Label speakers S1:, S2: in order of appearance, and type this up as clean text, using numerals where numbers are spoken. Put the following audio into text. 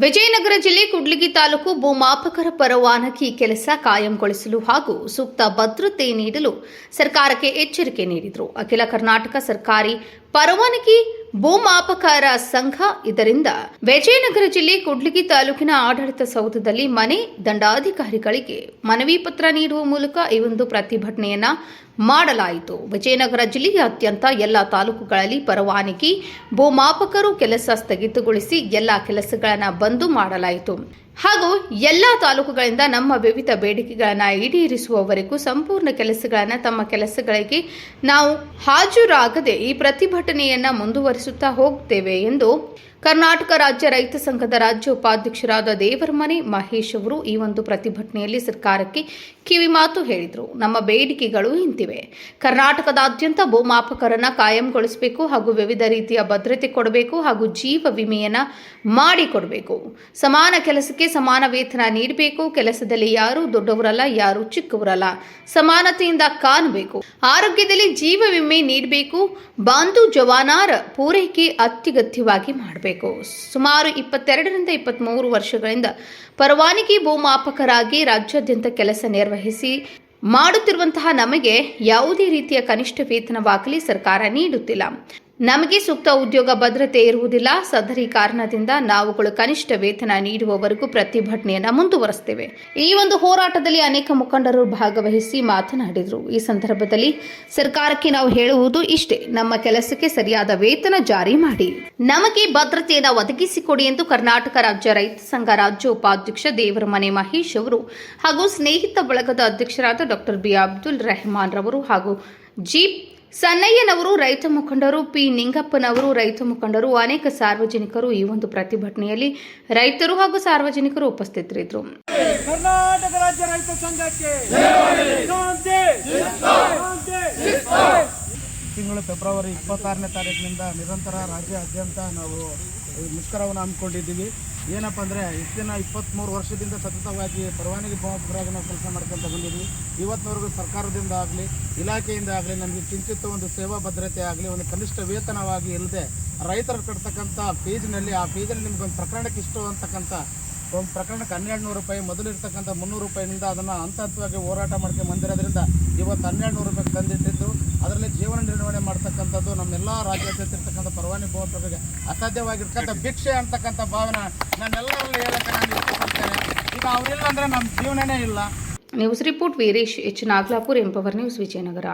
S1: ವಿಜಯನಗರ ಜಿಲ್ಲೆ ಕೂಡ್ಲಿಗಿ ತಾಲೂಕು ಭೂಮಾಪಕರ ಪರವಾನಗಿ ಕೆಲಸ ಕಾಯಂಗೊಳಿಸಲು ಹಾಗೂ ಸೂಕ್ತ ಭದ್ರತೆ ನೀಡಲು ಸರ್ಕಾರಕ್ಕೆ ಎಚ್ಚರಿಕೆ ನೀಡಿದರು. ಅಖಿಲ ಕರ್ನಾಟಕ ಸರ್ಕಾರಿ ಪರವಾನಗಿ ಭೂಮಾಪಕರ ಸಂಘ ಇದರಿಂದ ವಿಜಯನಗರ ಜಿಲ್ಲೆ ಕೂಡ್ಲಿಗಿ ತಾಲೂಕಿನ ಆಡಳಿತ ಸೌಧದಲ್ಲಿ ಮನೆ ದಂಡಾಧಿಕಾರಿಗಳಿಗೆ ಮನವಿ ಪತ್ರ ನೀಡುವ ಮೂಲಕ ಈ ಒಂದು ಪ್ರತಿಭಟನೆಯನ್ನ ಮಾಡಲಾಯಿತು. ವಿಜಯನಗರ ಜಿಲ್ಲೆಯಾದ್ಯಂತ ಎಲ್ಲ ತಾಲೂಕುಗಳಲ್ಲಿ ಪರವಾನಗಿ ಭೂಮಾಪಕರು ಕೆಲಸ ಸ್ಥಗಿತಗೊಳಿಸಿ ಎಲ್ಲ ಕೆಲಸಗಳನ್ನು ಬಂದ್ ಮಾಡಲಾಯಿತು ಹಾಗೂ ಎಲ್ಲ ತಾಲೂಕುಗಳಿಂದ ನಮ್ಮ ವಿವಿಧ ಬೇಡಿಕೆಗಳನ್ನು ಈಡೇರಿಸುವವರೆಗೂ ಸಂಪೂರ್ಣ ಕೆಲಸಗಳನ್ನು ತಮ್ಮ ಕೆಲಸಗಳಿಗೆ ನಾವು ಹಾಜರಾಗದೆ ಈ ಪ್ರತಿಭಟನೆಯನ್ನು ಮುಂದುವರಿಸುತ್ತಾ ಹೋಗುತ್ತೇವೆ ಎಂದು ಕರ್ನಾಟಕ ರಾಜ್ಯ ರೈತ ಸಂಘದ ರಾಜ್ಯ ಉಪಾಧ್ಯಕ್ಷರಾದ ದೇವರಮನೆ ಮಹೇಶ್ ಅವರು ಈ ಒಂದು ಪ್ರತಿಭಟನೆಯಲ್ಲಿ ಸರ್ಕಾರಕ್ಕೆ ಕಿವಿಮಾತು ಹೇಳಿದರು. ನಮ್ಮ ಬೇಡಿಕೆಗಳು ಇಂತಿವೆ. ಕರ್ನಾಟಕದಾದ್ಯಂತ ಭೂಮಾಪಕರನ್ನ ಕಾಯಂಗೊಳಿಸಬೇಕು ಹಾಗೂ ವಿವಿಧ ರೀತಿಯ ಭದ್ರತೆ ಕೊಡಬೇಕು ಹಾಗೂ ಜೀವ ವಿಮೆಯನ್ನ ಮಾಡಿಕೊಡಬೇಕು. ಸಮಾನ ಕೆಲಸಕ್ಕೆ ಸಮಾನ ವೇತನ ನೀಡಬೇಕು. ಕೆಲಸದಲ್ಲಿ ಯಾರು ದೊಡ್ಡವರಲ್ಲ, ಯಾರು ಚಿಕ್ಕವರಲ್ಲ, ಸಮಾನತೆಯಿಂದ ಕಾಣಬೇಕು. ಆರೋಗ್ಯದಲ್ಲಿ ಜೀವ ವಿಮೆ ನೀಡಬೇಕು. ಬಾಂಧು ಜವಾನಾರ ಪೂರೈಕೆ ಅತ್ಯಗತ್ಯವಾಗಿ ಮಾಡಬೇಕು. ಸುಮಾರು 22ರಿಂದ 23 ವರ್ಷಗಳಿಂದ ಪರವಾನಗಿ ಭೂಮಾಪಕರಾಗಿ ರಾಜ್ಯಾದ್ಯಂತ ಕೆಲಸ ನಿರ್ವಹಿಸಿ ಮಾಡುತ್ತಿರುವಂತಹ ನಮಗೆ ಯಾವುದೇ ರೀತಿಯ ಕನಿಷ್ಠ ವೇತನವಾಗಲಿ ಸರ್ಕಾರ ನೀಡುತ್ತಿಲ್ಲ. ನಮಗೆ ಸೂಕ್ತ ಉದ್ಯೋಗ ಭದ್ರತೆ ಇರುವುದಿಲ್ಲ. ಸದರಿ ಕಾರಣದಿಂದ ನಾವುಗಳು ಕನಿಷ್ಠ ವೇತನ ನೀಡುವವರೆಗೂ ಪ್ರತಿಭಟನೆಯನ್ನು ಮುಂದುವರಿಸುತ್ತೇವೆ. ಈ ಒಂದು ಹೋರಾಟದಲ್ಲಿ ಅನೇಕ ಮುಖಂಡರು ಭಾಗವಹಿಸಿ ಮಾತನಾಡಿದರು. ಈ ಸಂದರ್ಭದಲ್ಲಿ ಸರ್ಕಾರಕ್ಕೆ ನಾವು ಹೇಳುವುದು ಇಷ್ಟೇ: ನಮ್ಮ ಕೆಲಸಕ್ಕೆ ಸರಿಯಾದ ವೇತನ ಜಾರಿ ಮಾಡಿ, ನಮಗೆ ಭದ್ರತೆಯನ್ನು ಒದಗಿಸಿಕೊಡಿ ಎಂದು ಕರ್ನಾಟಕ ರಾಜ್ಯ ರೈತ ಸಂಘ ರಾಜ್ಯ ಉಪಾಧ್ಯಕ್ಷ ದೇವರಮನೆ ಮಹೇಶ್ ಅವರು ಹಾಗೂ ಸ್ನೇಹಿತ ಬಳಗದ ಅಧ್ಯಕ್ಷರಾದ ಡಾಕ್ಟರ್ ಬಿ ಅಬ್ದುಲ್ ರೆಹಮಾನ್ ರವರು ಹಾಗೂ ಜಿ ಸನ್ನಯ್ಯನವರು, ರೈತ ಮುಖಂಡರು ಪಿ ನಿಂಗಪ್ಪನವರು, ರೈತ ಮುಖಂಡರು, ಅನೇಕ ಸಾರ್ವಜನಿಕರು ಈ ಒಂದು ಪ್ರತಿಭಟನೆಯಲ್ಲಿ ರೈತರು ಹಾಗೂ ಸಾರ್ವಜನಿಕರು ಉಪಸ್ಥಿತರಿದ್ದರು.
S2: ಕರ್ನಾಟಕ ರಾಜ್ಯ ರೈತ ಸಂಘಕ್ಕೆ ತಿಂಗಳು ಫೆಬ್ರವರಿ 26ನೇ ತಾರೀಕಿನಿಂದ ನಿರಂತರ ರಾಜ್ಯಾದ್ಯಂತ ನಾವು ಮುಷ್ಕರವನ್ನು ಹಮ್ಮಿಕೊಂಡಿದ್ದೀವಿ. ಏನಪ್ಪ ಅಂದರೆ ಇಷ್ಟು ದಿನ 23 ವರ್ಷದಿಂದ ಸತತವಾಗಿ ಪರವಾನಗಿ ಭೂಮಾಪಕರಾಗಿ ನಾವು ಕೆಲಸ ಮಾಡ್ಕೊಳ್ತಾ ಬಂದಿದ್ವಿ. ಇವತ್ತಿನವರೆಗೂ ಸರ್ಕಾರದಿಂದ ಆಗಲಿ ಇಲಾಖೆಯಿಂದ ಆಗಲಿ ನಮಗೆ ಕಿಂಚಿತ್ತು ಒಂದು ಸೇವಾ ಭದ್ರತೆ ಆಗಲಿ ಒಂದು ಕನಿಷ್ಠ ವೇತನವಾಗಿ ಇಲ್ಲದೆ ರೈತರು ಕಟ್ತಕ್ಕಂಥ ಫೀಸ್ನಲ್ಲಿ ಆ ಫೀಸಲ್ಲಿ ನಿಮ್ಗೊಂದು ಪ್ರಕರಣಕ್ಕೆ ಇಷ್ಟು ಅಂತಕ್ಕಂಥ ಒಂದು ಪ್ರಕರಣಕ್ಕೆ 1200 ರೂಪಾಯಿ ಮೊದಲು ಇರ್ತಕ್ಕಂಥ 300 ರೂಪಾಯಿನಿಂದ ಅದನ್ನು ಹಂತವಾಗಿ ಹೋರಾಟ ಮಾಡ್ಕೊಂಡು ಬಂದಿರೋದ್ರಿಂದ ಇವತ್ತು 1200 ರೂಪಾಯಿಗೆ ತಂದಿಟ್ಟಿದ್ದು ಅದರಲ್ಲಿ ಜೀವನ ನಿರ್ವಹಣೆ ಮಾಡ್ತಕ್ಕಂಥದ್ದು ನಮ್ಮೆಲ್ಲ ರಾಜ್ಯಾದ್ಯಂತ ಇರ್ತಕ್ಕಂಥ ಪರವಾನಗಿ ಭೂಮಾಪಕರಿಗೆ ಅಸಾಧ್ಯವಾಗಿರ್ತಕ್ಕಂಥ ಭಿಕ್ಷೆ ಅಂತಕ್ಕಂಥ ಭಾವನೆ ನನ್ನೆಲ್ಲರಲ್ಲಿ ಹೇಳಕ್ಕೆ ನಾನು ಇಷ್ಟಪಡ್ತೇನೆ. ಈಗ ಅವರಿಲ್ಲ ಅಂದರೆ ನಮ್ಮ ಜೀವನನೇ ಇಲ್ಲ.
S1: News report Veeresh H Nagalapur, empower news, Vijayanagara.